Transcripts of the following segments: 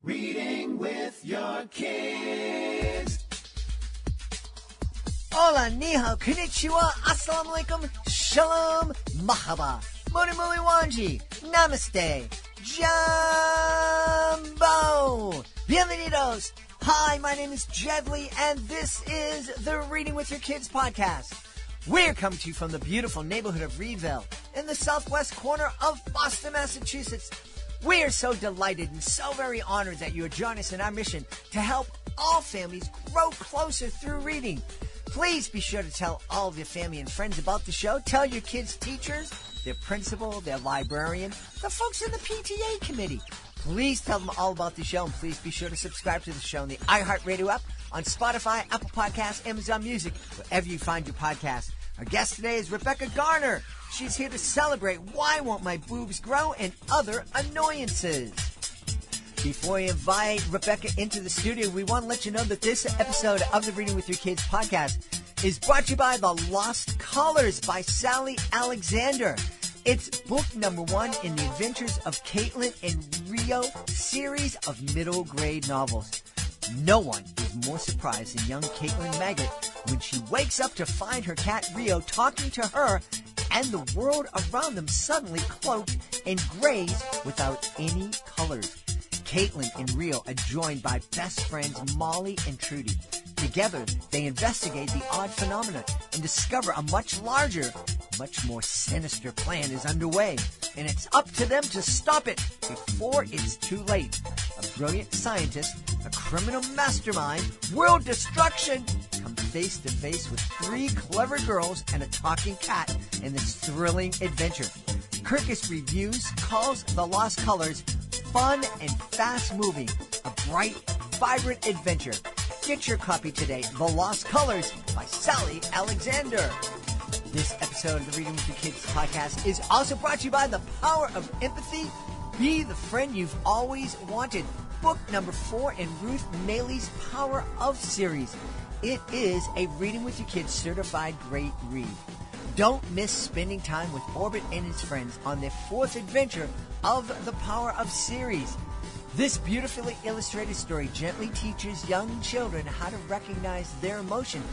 Reading with your kids. Hola, ni hao, konnichiwa, assalamu alaikum, shalom, mahaba, moni muli wanji, namaste, jumbo, bienvenidos. Hi, my name is Jedley, and this is the Reading with Your Kids podcast. We're coming to you from the beautiful neighborhood of Reedville in the southwest corner of Boston, Massachusetts. We are so delighted and so very honored that you are joining us in our mission to help all families grow closer through reading. Please be sure to tell all of your family and friends about the show. Tell your kids' teachers, their principal, their librarian, the folks in the PTA committee. Please tell them all about the show, and please be sure to subscribe to the show on the iHeartRadio app, on Spotify, Apple Podcasts, Amazon Music, wherever you find your podcast. Our guest today is Rebecca Garner. She's here to celebrate Why Won't My Boobs Grow and Other Annoyances. Before we invite Rebecca into the studio, we want to let you know that this episode of the Reading with Your Kids podcast is brought to you by The Lost Colors by Sally Alexander. It's book number 1 in the Adventures of Caitlin and Rio series of middle grade novels. No one is more surprised than young Caitlin Maggot when she wakes up to find her cat Rio talking to her and the world around them suddenly cloaked and grays without any colors. Caitlin and Rio are joined by best friends Molly and Trudy. Together, they investigate the odd phenomena and discover a much larger, much more sinister plan is underway, and it's up to them to stop it before it's too late. A brilliant scientist, a criminal mastermind, world destruction come face to face with 3 clever girls and a talking cat in this thrilling adventure. Kirkus Reviews calls The Lost Colors fun and fast-moving, a bright, vibrant adventure. Get your copy today, The Lost Colors by Sally Alexander. This episode of the Reading with Your Kids podcast is also brought to you by The Power of Empathy. Be the friend you've always wanted. Book number 4 in Ruth Maley's Power of series. It is a Reading with Your Kids certified great read. Don't miss spending time with Orbit and his friends on their 4th adventure of the Power of series. This beautifully illustrated story gently teaches young children how to recognize their emotion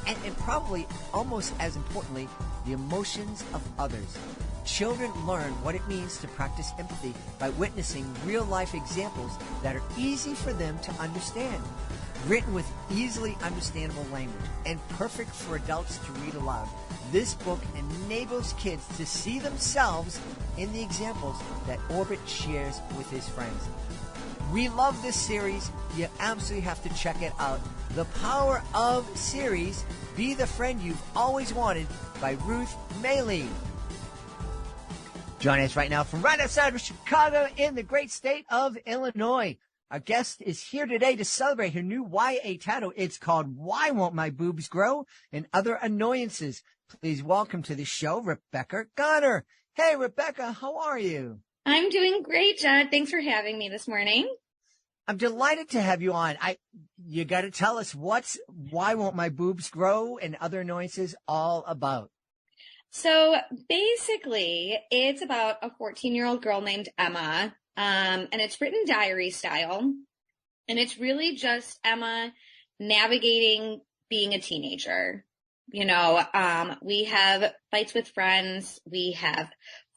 and probably, almost as importantly, the emotions of others. Children learn what it means to practice empathy by witnessing real-life examples that are easy for them to understand. Written with easily understandable language and perfect for adults to read aloud, this book enables kids to see themselves in the examples that Orbit shares with his friends. We love this series. You absolutely have to check it out. The Power of series, Be the Friend You've Always Wanted by Ruth Maley. Joining us right now from right outside of Chicago in the great state of Illinois. Our guest is here today to celebrate her new YA title. It's called Why Won't My Boobs Grow and Other Annoyances. Please welcome to the show, Rebecca Garner. Hey, Rebecca, how are you? I'm doing great, Judd. Thanks for having me this morning. I'm delighted to have you on. You got to tell us Why Won't My Boobs Grow and Other Annoyances all about? So basically, it's about a 14-year-old girl named Emma, and it's written diary style, and it's really just Emma navigating being a teenager. You know, we have fights with friends, we have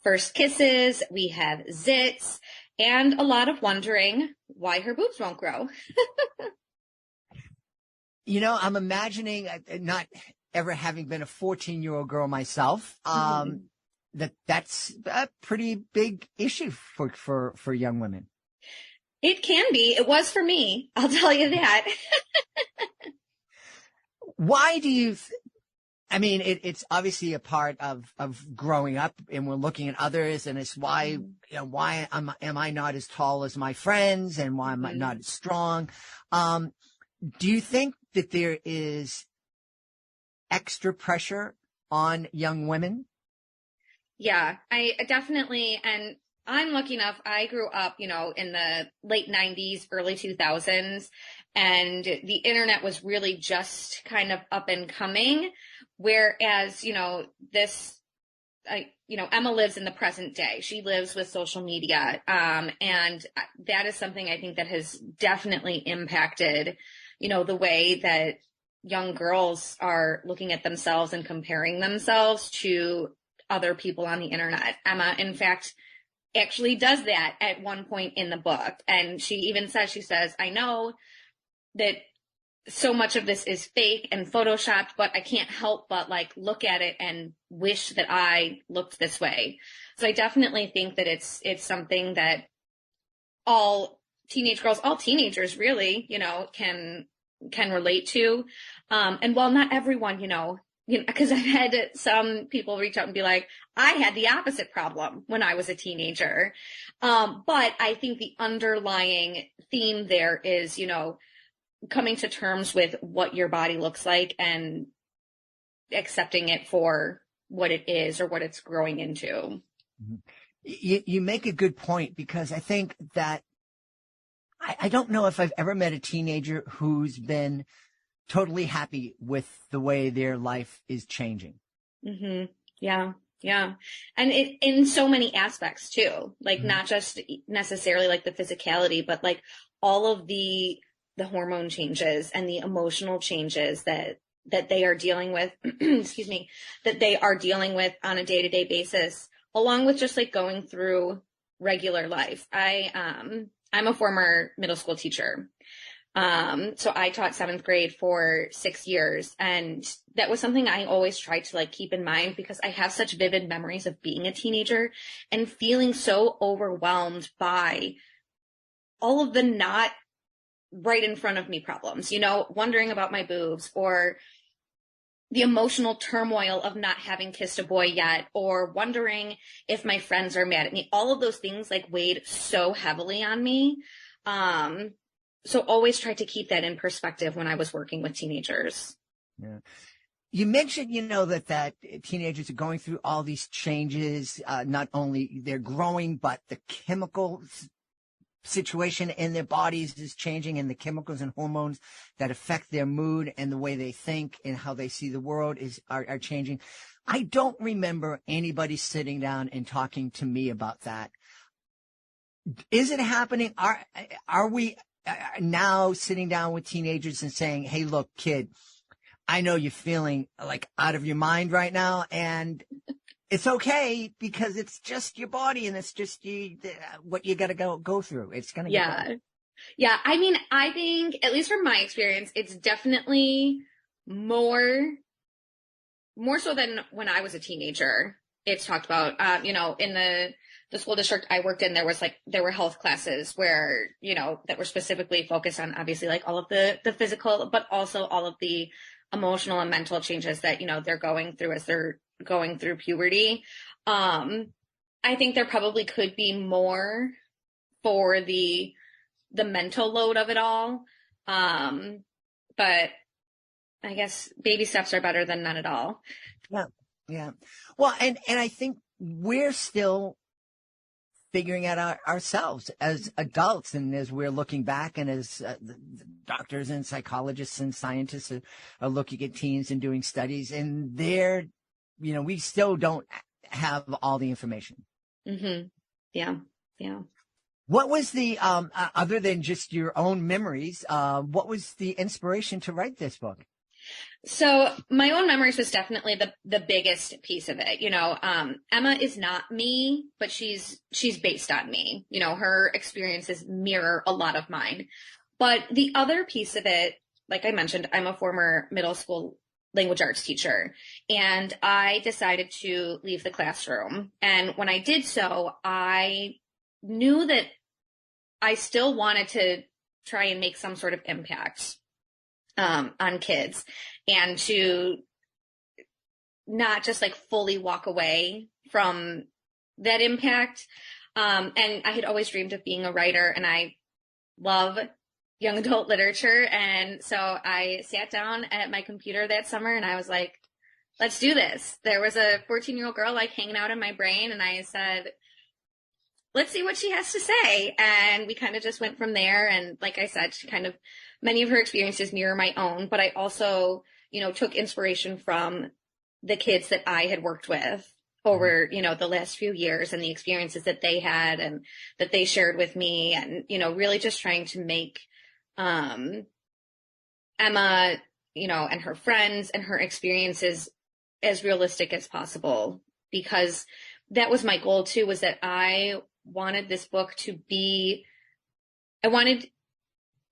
first kisses, we have zits, and a lot of wondering why her boobs won't grow. You know, I'm imagining, not ever having been a 14-year-old girl myself, that's a pretty big issue for young women. It can be. It was for me. I'll tell you that. Why do you, it's obviously a part of growing up, and we're looking at others, and it's why, why am I not as tall as my friends, and why am I not as strong? Do you think that there is extra pressure on young women? Yeah, I definitely, and I'm lucky enough, I grew up, in the late 90s, early 2000s, and the internet was really just kind of up and coming. Whereas, this Emma lives in the present day. She lives with social media. And that is something I think that has definitely impacted, the way that young girls are looking at themselves and comparing themselves to other people on the internet. Emma, in fact, actually does that at one point in the book. And she even says, I know that so much of this is fake and photoshopped, but I can't help but look at it and wish that I looked this way. So I definitely think that it's something that all teenage girls, all teenagers really, can relate to. And while not everyone, because I've had some people reach out and be like, I had the opposite problem when I was a teenager. But I think the underlying theme there is, coming to terms with what your body looks like and accepting it for what it is or what it's growing into. You make a good point, because I think that I don't know if I've ever met a teenager who's been totally happy with the way their life is changing. Mm-hmm. Yeah. Yeah. And it in so many aspects too, not just necessarily the physicality, but all of the hormone changes and the emotional changes that they are dealing with, excuse me, that they are dealing with on a day-to-day basis, along with just going through regular life. I'm a former middle school teacher. So I taught 7th grade for 6 years, and that was something I always tried to keep in mind, because I have such vivid memories of being a teenager and feeling so overwhelmed by all of the not right in front of me problems, wondering about my boobs, or the emotional turmoil of not having kissed a boy yet, or wondering if my friends are mad at me. All of those things weighed so heavily on me. So always tried to keep that in perspective when I was working with teenagers. Yeah. You mentioned, that teenagers are going through all these changes. Not only they're growing, but the chemical situation in their bodies is changing, and the chemicals and hormones that affect their mood and the way they think and how they see the world are changing. I don't remember anybody sitting down and talking to me about that. Is it happening? Are we now sitting down with teenagers and saying, hey, look, kid, I know you're feeling out of your mind right now, and it's okay, because it's just your body, and it's just what you got to go through. It's going to get better. Yeah. I mean, I think, at least from my experience, it's definitely more so than when I was a teenager. It's talked about, in the school district I worked in, there were health classes where, that were specifically focused on obviously all of the physical, but also all of the emotional and mental changes that, they're going through as they're going through puberty. I think there probably could be more for the mental load of it all. But I guess baby steps are better than none at all. Yeah. Yeah. Well, and I think we're still figuring out ourselves as adults, and as we're looking back, and as the doctors and psychologists and scientists are looking at teens and doing studies, and we still don't have all the information. Mm-hmm. Yeah. Yeah. What was the, other than just your own memories, what was the inspiration to write this book? So my own memories was definitely the biggest piece of it. Emma is not me, but she's based on me. Her experiences mirror a lot of mine. But the other piece of it, like I mentioned, I'm a former middle school language arts teacher, and I decided to leave the classroom. And when I did so, I knew that I still wanted to try and make some sort of impact on kids, and to not just fully walk away from that impact. And I had always dreamed of being a writer, and I love young adult literature. And so I sat down at my computer that summer, and I was like, let's do this. There was a 14-year-old girl hanging out in my brain, and I said, let's see what she has to say. And we kind of just went from there. And like I said, many of her experiences mirror my own, but I also, took inspiration from the kids that I had worked with over, the last few years and the experiences that they had and that they shared with me, and, really just trying to make Emma, and her friends and her experiences as realistic as possible, because that was my goal too, was that I wanted this book I wanted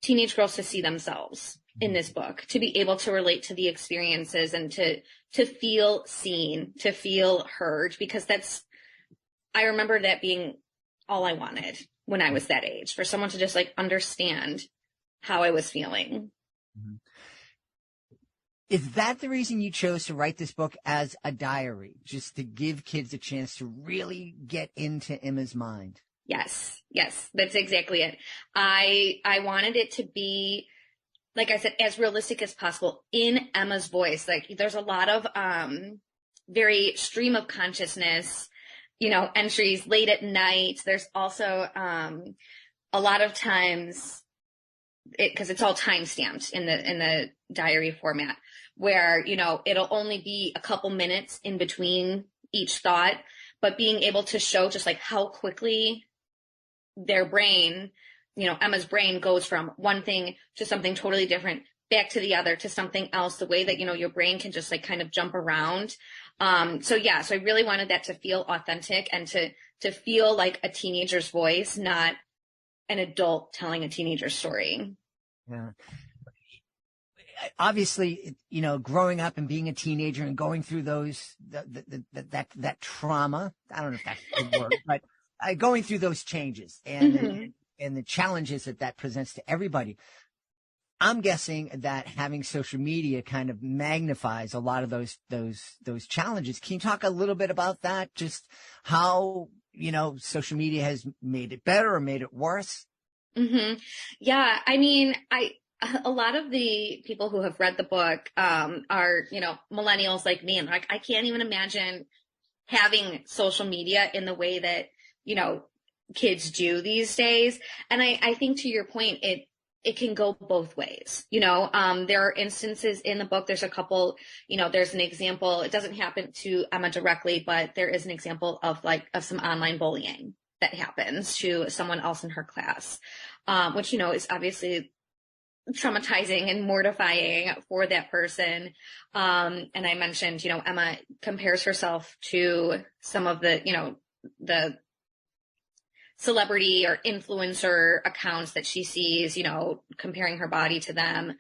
teenage girls to see themselves in this book, to be able to relate to the experiences and to feel seen, to feel heard, because I remember that being all I wanted when I was that age, for someone to just like understand how I was feeling. Mm-hmm. Is that the reason you chose to write this book as a diary, just to give kids a chance to really get into Emma's mind? Yes, that's exactly it. I wanted it to be, like I said, as realistic as possible in Emma's voice. Like, there's a lot of very stream of consciousness, entries late at night. There's also a lot of times, because it's all time stamped in the diary format, where it'll only be a couple minutes in between each thought, but being able to show just like how quickly their brain, Emma's brain goes from one thing to something totally different, back to the other, to something else, the way that, your brain can just like kind of jump around. So I really wanted that to feel authentic and to feel like a teenager's voice, not an adult telling a teenager's story. Yeah. Obviously, growing up and being a teenager and going through that trauma, I don't know if that's the word, but going through those changes and the challenges that presents to everybody. I'm guessing that having social media kind of magnifies a lot of those challenges. Can you talk a little bit about that? Just how, social media has made it better or made it worse? Mm-hmm. Yeah. I mean, a lot of the people who have read the book are, millennials like me. And like, I can't even imagine having social media in the way that, kids do these days. And I think, to your point, it can go both ways. There are instances in the book. There's a couple, there's an example. It doesn't happen to Emma directly, but there is an example of some online bullying that happens to someone else in her class, which, is obviously traumatizing and mortifying for that person. And I mentioned, Emma compares herself to some of the celebrity or influencer accounts that she sees, comparing her body to them.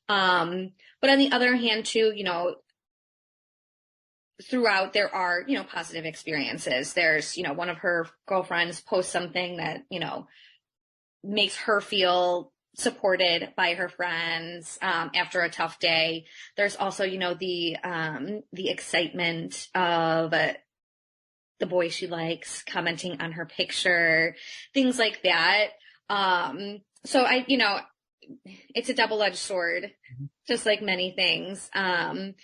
But on the other hand too, throughout there are, positive experiences. There's, one of her girlfriends posts something that, makes her feel supported by her friends after a tough day. There's also, the excitement of the boy she likes commenting on her picture, things like that. So it's a double-edged sword, just like many things. And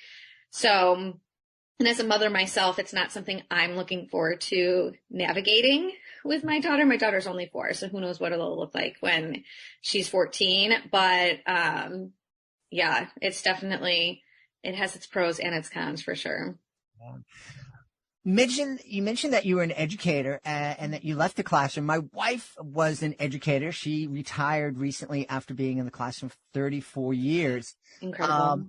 as a mother myself, it's not something I'm looking forward to navigating with my daughter. My daughter's only 4, so who knows what it'll look like when she's 14. But it's definitely, it has its pros and its cons for sure. You mentioned that you were an educator and that you left the classroom. My wife was an educator. She retired recently after being in the classroom for 34 years. Incredible.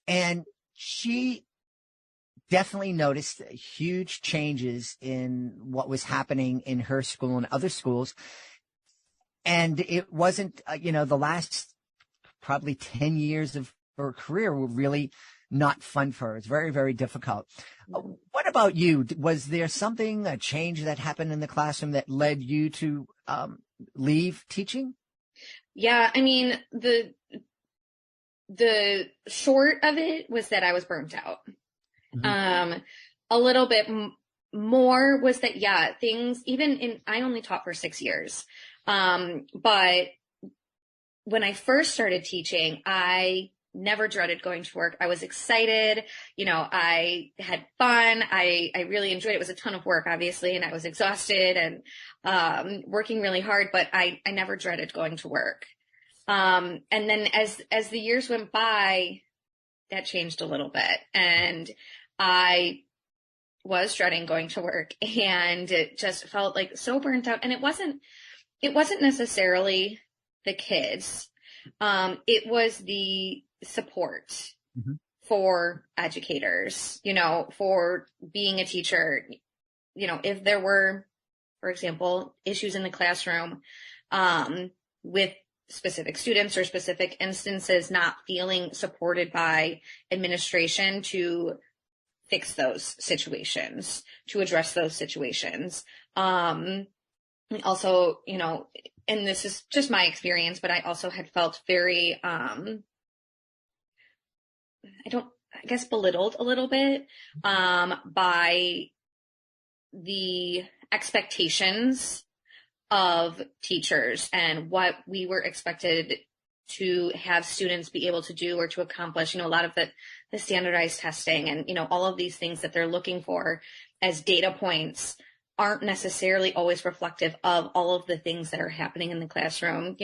And she definitely noticed huge changes in what was happening in her school and other schools. And it wasn't, the last probably 10 years of her career were really not fun for her. It's very, very difficult. What about you? Was there a change that happened in the classroom that led you to leave teaching? Yeah, I mean, the short of it was that I was burnt out. Mm-hmm. A little bit more was that, things, I only taught for 6 years. But when I first started teaching, I never dreaded going to work. I was excited. I had fun. I really enjoyed it. It was a ton of work, obviously, and I was exhausted and working really hard, but I never dreaded going to work. And then as the years went by, that changed a little bit. And I was dreading going to work, and it just felt like so burnt out. And it wasn't necessarily the kids. It was the support Mhm. for educators, for being a teacher. If there were, for example, issues in the classroom, with specific students or specific instances, not feeling supported by administration to fix those situations, to address those situations. Also, and this is just my experience, but I also had felt very, I guess belittled a little bit, by the expectations of teachers and what we were expected to have students be able to do or to accomplish, a lot of the standardized testing and, all of these things that they're looking for as data points aren't necessarily always reflective of all of the things that are happening in the classroom.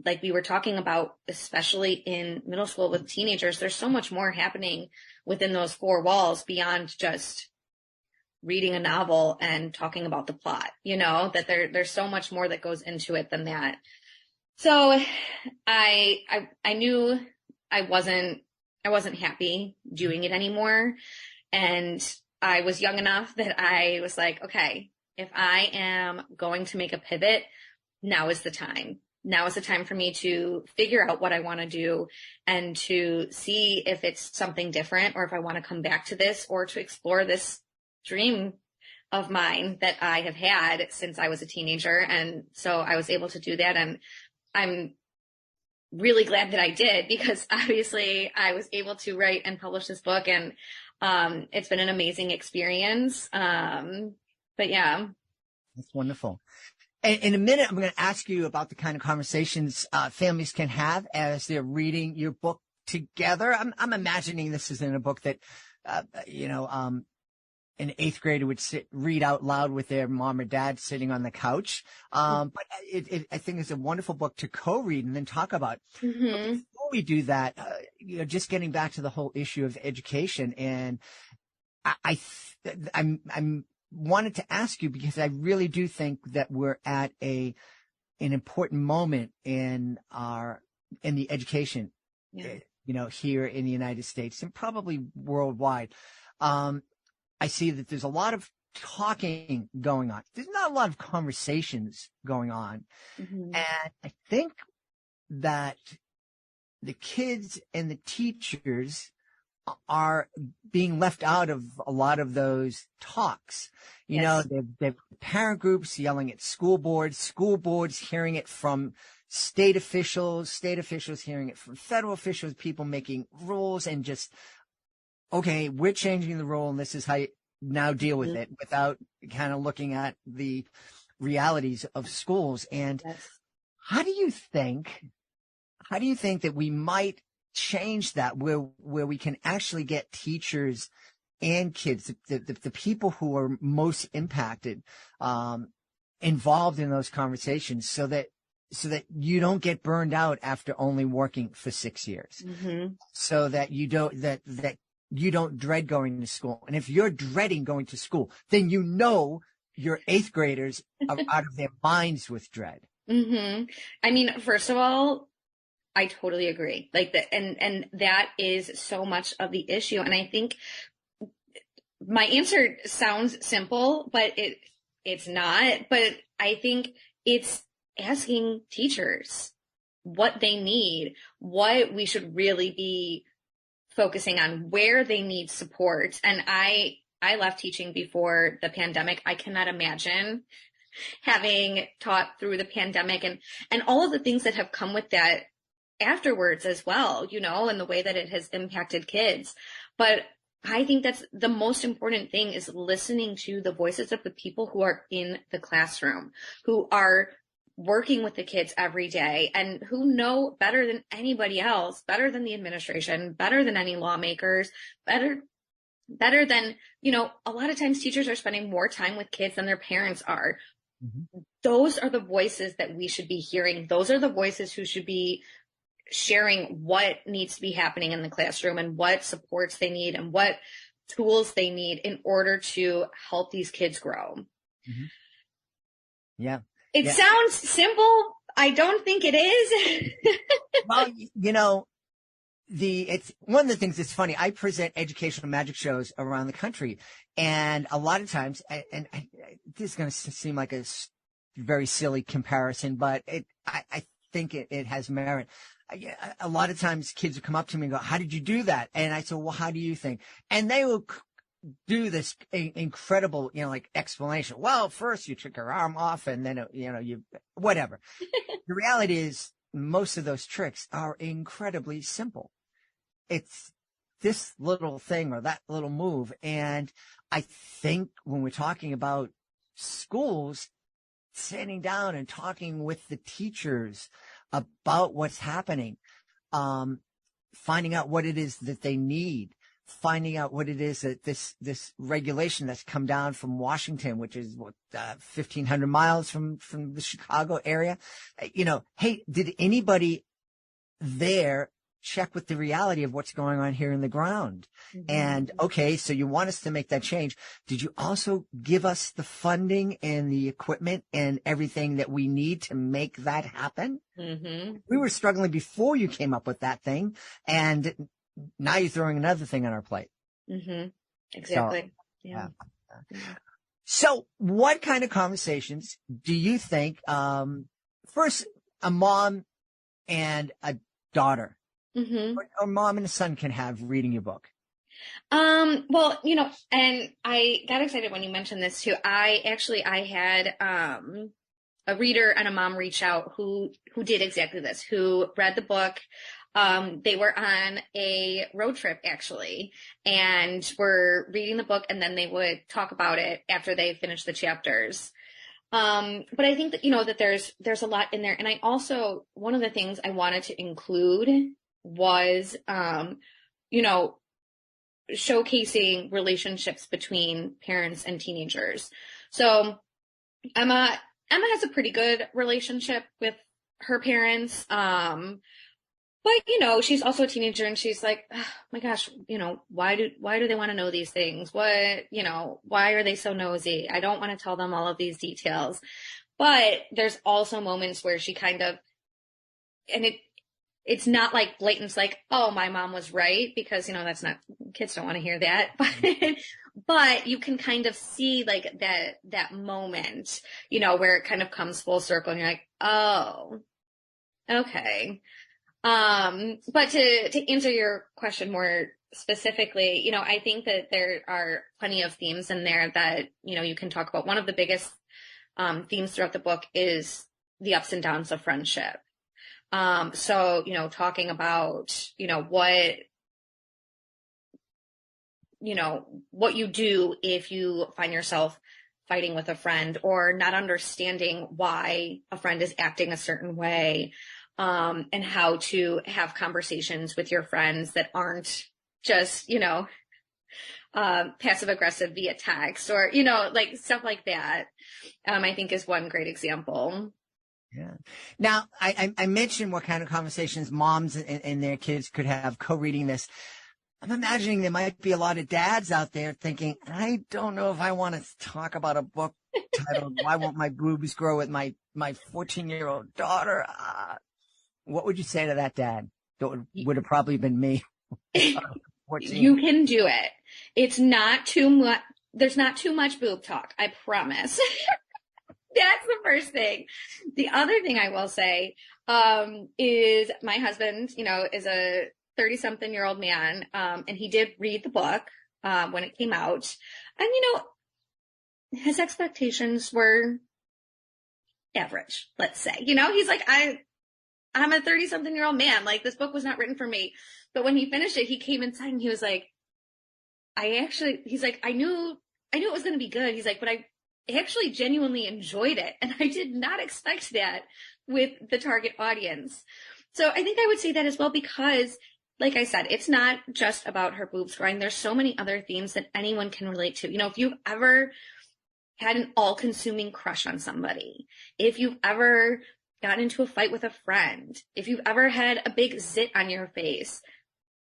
Like we were talking about, especially in middle school with teenagers, there's so much more happening within those four walls beyond just reading a novel and talking about the plot, that there's so much more that goes into it than that. So I knew I wasn't happy doing it anymore. And I was young enough that I was like, okay, if I am going to make a pivot, now is the time. Now is the time for me to figure out what I want to do and to see if it's something different or if I want to come back to this or to explore this dream of mine that I have had since I was a teenager. And so I was able to do that. And I'm really glad that I did, because obviously I was able to write and publish this book, and it's been an amazing experience. But yeah. That's wonderful. In a minute, I'm going to ask you about the kind of conversations families can have as they're reading your book together. I'm imagining this is in a book that, an eighth grader would read out loud with their mom or dad sitting on the couch. But I think it's a wonderful book to co-read and then talk about. Mm-hmm. But before we do that, just getting back to the whole issue of education, and I'm wanted to ask you, because I really do think that we're at an important moment in the education, here in the United States and probably worldwide. I see that there's a lot of talking going on. There's not a lot of conversations going on. Mm-hmm. And I think that the kids and the teachers are being left out of a lot of those talks. They've parent groups yelling at school boards hearing it from state officials hearing it from federal officials, people making rules and just, okay, we're changing the rule and this is how you now deal with it, without kind of looking at the realities of schools. And how do you think that we might change that, where we can actually get teachers and kids, the people who are most impacted, involved in those conversations, so that you don't get burned out after only working for 6 years, so that you don't dread going to school. And if you're dreading going to school, then your eighth graders are out of their minds with dread. Mm-hmm. I mean, first of all, I totally agree. Like that, and that is so much of the issue. And I think my answer sounds simple, but it's not. But I think it's asking teachers what they need, what we should really be focusing on, where they need support. And I left teaching before the pandemic. I cannot imagine having taught through the pandemic and all of the things that have come with that afterwards as well, and the way that it has impacted kids. But I think that's the most important thing, is listening to the voices of the people who are in the classroom, who are working with the kids every day and who know better than anybody else, better than the administration, better than any lawmakers, better than, a lot of times teachers are spending more time with kids than their parents are. Mm-hmm. Those are the voices that we should be hearing. Those are the voices who should be sharing what needs to be happening in the classroom and what supports they need and what tools they need in order to help these kids grow. Mm-hmm. Yeah. It sounds simple. I don't think it is. Well, you know, it's one of the things that's funny. I present educational magic shows around the country, and a lot of times, this is going to seem like a very silly comparison, but I think it has merit. A lot of times kids will come up to me and go, "How did you do that?" And I say, "Well, how do you think?" And they will do this incredible, like explanation. Well, first you took her arm off and then, you, whatever. The reality is most of those tricks are incredibly simple. It's this little thing or that little move. And I think when we're talking about schools, sitting down and talking with the teachers about what's happening, finding out what it is that they need, finding out what it is that this regulation that's come down from Washington, which is 1,500 miles from the Chicago area. Hey, did anybody there check with the reality of what's going on here in the ground? Mm-hmm. And okay, so you want us to make that change. Did you also give us the funding and the equipment and everything that we need to make that happen? Mm-hmm. We were struggling before you came up with that thing, and now you're throwing another thing on our plate. Mm-hmm. Exactly. So, yeah. So what kind of conversations do you think, first, a mom and a daughter, mm-hmm. or mom and a son can have reading your book? Well, and I got excited when you mentioned this too. I had, a reader and a mom reach out who did exactly this, who read the book. They were on a road trip actually, and were reading the book, and then they would talk about it after they finished the chapters. But I think that, that there's a lot in there. And I also, one of the things I wanted to include was, showcasing relationships between parents and teenagers. So Emma has a pretty good relationship with her parents. But, she's also a teenager, and she's like, oh my gosh, why do they want to know these things? What, why are they so nosy? I don't want to tell them all of these details. But there's also moments where she kind of, and it's not like blatant, it's like, oh, my mom was right, because, that's not, kids don't want to hear that. But you can kind of see like that moment, where it kind of comes full circle, and you're like, oh, okay. But to answer your question more specifically, I think that there are plenty of themes in there that, you can talk about. One of the biggest themes throughout the book is the ups and downs of friendship. So, talking about, what you do if you find yourself fighting with a friend or not understanding why a friend is acting a certain way. And how to have conversations with your friends that aren't just, passive aggressive via text or, like stuff like that, I think is one great example. Yeah. Now, I mentioned what kind of conversations moms and their kids could have co-reading this. I'm imagining there might be a lot of dads out there thinking, I don't know if I want to talk about a book titled Why Won't My Boobs Grow with my 14-year-old daughter. What would you say to that dad? Would have probably been me. You can do it. It's not too much. There's not too much boob talk. I promise. That's the first thing. The other thing I will say, is my husband, is a 30-something-year-old man. And he did read the book, when it came out, and, his expectations were average, let's say. He's like, I'm a 30-something-year-old man. Like, this book was not written for me. But when he finished it, he came inside and he was like, he's like, I knew it was going to be good. He's like, but I actually genuinely enjoyed it. And I did not expect that with the target audience. So I think I would say that as well, because like I said, it's not just about her boobs growing. There's so many other themes that anyone can relate to. If you've ever had an all-consuming crush on somebody, if you've ever got into a fight with a friend, if you've ever had a big zit on your face,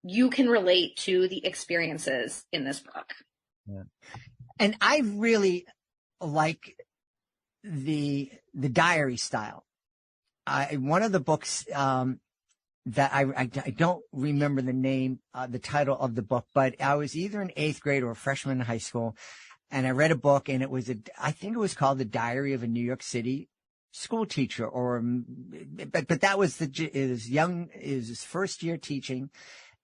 you can relate to the experiences in this book. Yeah. And I really like the diary style. One of the books that I don't remember the name, the title of the book, but I was either in 8th grade or a freshman in high school, and I read a book, and I think it was called The Diary of a New York City School Teacher, but that was his first year teaching.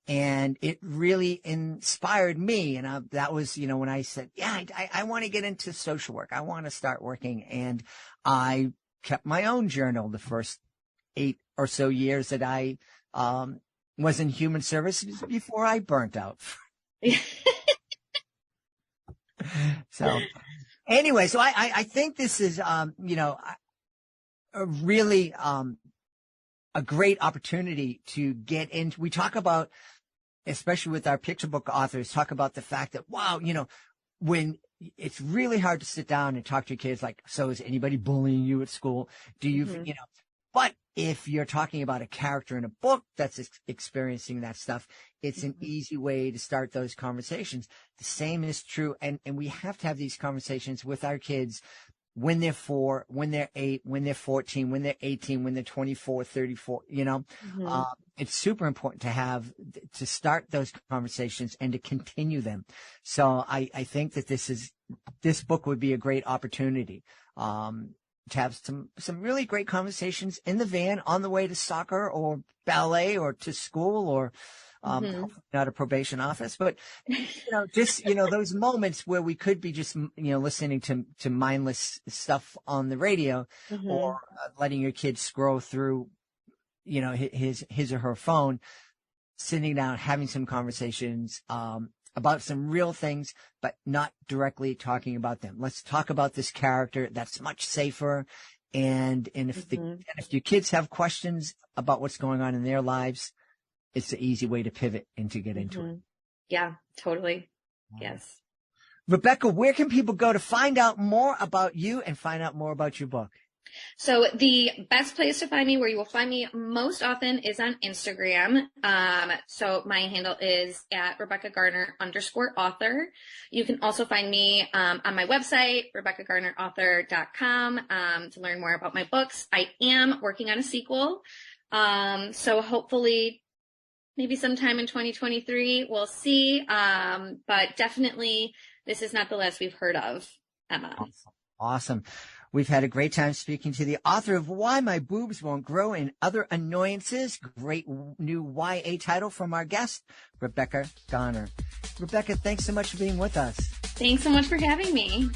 And it really inspired me. And that was, when I said, yeah, I want to get into social work. I want to start working. And I kept my own journal the first 8 or so years that I was in human services before I burnt out. So anyway, so I think this is, a really a great opportunity to get into. We talk about, especially with our picture book authors, talk about the fact that, wow, when it's really hard to sit down and talk to your kids, like, so is anybody bullying you at school? Do you, but if you're talking about a character in a book that's experiencing that stuff, it's an easy way to start those conversations. The same is true. And we have to have these conversations with our kids when they're 4, when they're 8, when they're 14, when they're 18, when they're 24, 34, it's super important to start those conversations and to continue them. So I think that this book would be a great opportunity, to have some really great conversations in the van on the way to soccer or ballet or to school or, not a probation office, but, those moments where we could be just, listening to mindless stuff on the radio or letting your kid scroll through, his or her phone, sitting down, having some conversations, about some real things, but not directly talking about them. Let's talk about this character. That's much safer. And if your kids have questions about what's going on in their lives, it's the easy way to pivot and to get into it. Yeah, totally. Yes. Rebecca, where can people go to find out more about you and find out more about your book? So the best place to find me, where you will find me most often, is on Instagram. So my handle is at @RebeccaGarner_author. You can also find me on my website, RebeccaGarnerAuthor.com, to learn more about my books. I am working on a sequel. So hopefully maybe sometime in 2023, we'll see. But definitely this is not the last we've heard of Emma. Awesome. We've had a great time speaking to the author of Why My Boobs Won't Grow and Other Annoyances. Great new YA title from our guest, Rebecca Garner. Rebecca, thanks so much for being with us. Thanks so much for having me.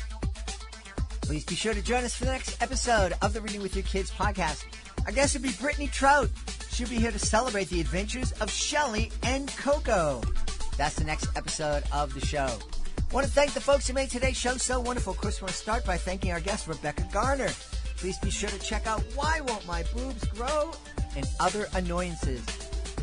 Please be sure to join us for the next episode of the Reading with Your Kids podcast. Our guest will be Brittany Trout. She'll be here to celebrate the adventures of Shelley and Coco. That's the next episode of the show. I want to thank the folks who made today's show so wonderful. Of course, I want to start by thanking our guest, Rebecca Garner. Please be sure to check out Why Won't My Boobs Grow and Other Annoyances.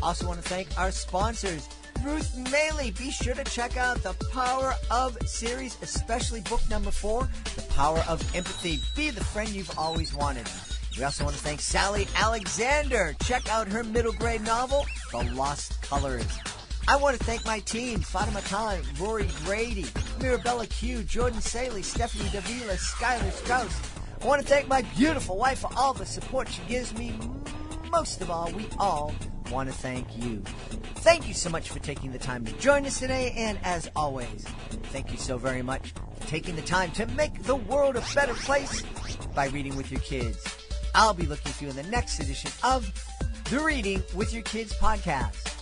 Also want to thank our sponsors, Ruth Maley. Be sure to check out The Power of series, especially book number 4, The Power of Empathy. Be the friend you've always wanted. We also want to thank Sally Alexander. Check out her middle grade novel, The Lost Colors. I want to thank my team, Fatima Khan, Rory Grady, Mirabella Q, Jordan Saley, Stephanie Davila, Skylar Strauss. I want to thank my beautiful wife for all the support she gives me. Most of all, we all want to thank you. Thank you so much for taking the time to join us today, and as always, thank you so very much for taking the time to make the world a better place by reading with your kids. I'll be looking for you in the next edition of the Reading with Your Kids podcast.